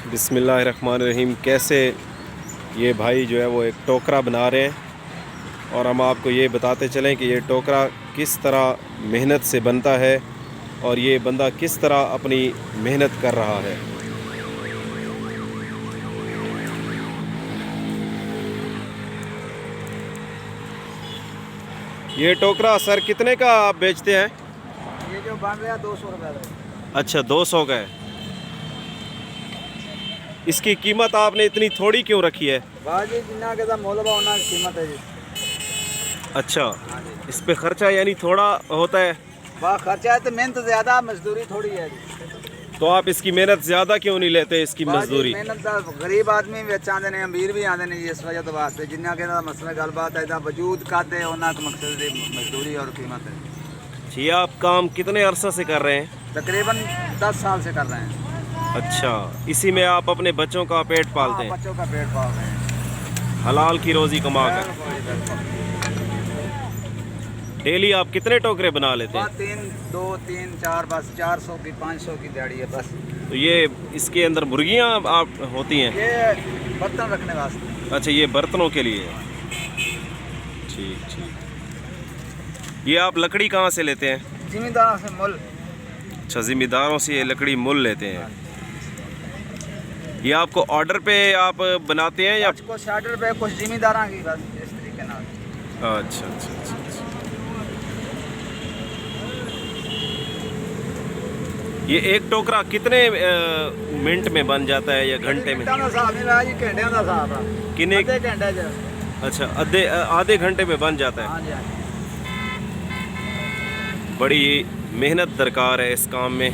बिस्मिल्लाहिर्रहमानिर्रहीम। कैसे ये भाई जो है वो एक टोकरा बना रहे हैं और हम आपको ये बताते चलें कि ये टोकरा किस तरह मेहनत से बनता है और ये बंदा किस तरह अपनी मेहनत कर रहा है। ये टोकरा सर कितने का आप बेचते हैं? ये जो बन रहा है 200 रुपये का। अच्छा, 200 का है। इसकी कीमत आपने इतनी थोड़ी क्यों रखी है? बाजी जिन्ना के मोल होना कीमत है जी। अच्छा, इस पे खर्चा यानी थोड़ा होता है? वाह खर्चा है तो मेहनत ज़्यादा, मजदूरी थोड़ी है जी। तो आप इसकी मेहनत ज़्यादा क्यों नहीं लेते इसकी मजदूरी? मेहनत गरीब आदमी भी अच्छा आते हैं, अमीर भी आते हैं, इस वजह तो वास्ते जिन्ना के मसला गलबात है वजूद करते उन्होंने मकसद मजदूरी और कीमत है। ये आप काम कितने अरसा से कर रहे हैं? तकरीबन 10 साल से कर रहे हैं। अच्छा, इसी में आप अपने बच्चों का पेट पालते हैं? बच्चों का पेट पाल रहे हैं, हलाल की रोजी कमा कर। डेली आप कितने टोकरे बना लेते हैं? 2 3 4 बस 400 की 500 की दिहाड़ी है बस। तो ये इसके अंदर मुर्गियां आप होती हैं? ये बर्तन रखने वास्ते। अच्छा, ये बर्तनों के लिए है। ठीक ठीक। ये आप लकड़ी कहाँ से लेते हैं? जिम्मेदार से मुल। अच्छा, जिम्मेदारों से ये लकड़ी मुल लेते हैं। ये आपको ऑर्डर पे आप बनाते हैं या? कुछ ऑर्डर पे, कुछ जिम्मेदार की बस इस तरीके ना। अच्छा अच्छा अच्छा अच्छा। ये एक टोकरा कितने मिनट में बन जाता है या घंटे में? कितने? अच्छा, आधे घंटे में बन जाता है। बड़ी मेहनत दरकार है इस काम में,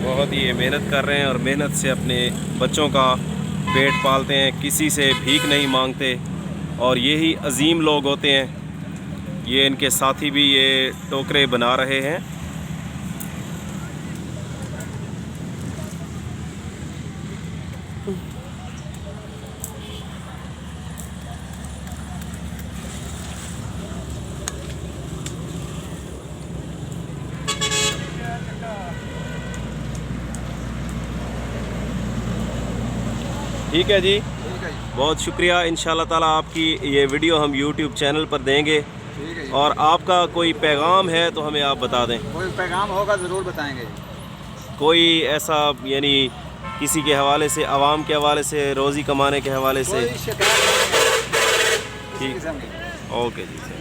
बहुत ही ये मेहनत कर रहे हैं और मेहनत से अपने बच्चों का पेट पालते हैं, किसी से भीख नहीं मांगते और यही अजीम लोग होते हैं। ये इनके साथी भी ये टोकरे बना रहे हैं। ठीक है जी, बहुत शुक्रिया। इंशाल्लाह ताला आपकी ये वीडियो हम YouTube चैनल पर देंगे। ठीक है। और आपका कोई पैगाम है तो हमें आप बता दें। कोई पैगाम होगा ज़रूर बताएंगे। कोई ऐसा यानी किसी के हवाले से, आवाम के हवाले से, रोज़ी कमाने के हवाले से? कोई शिकायत नहीं है। ठीक, ओके जी।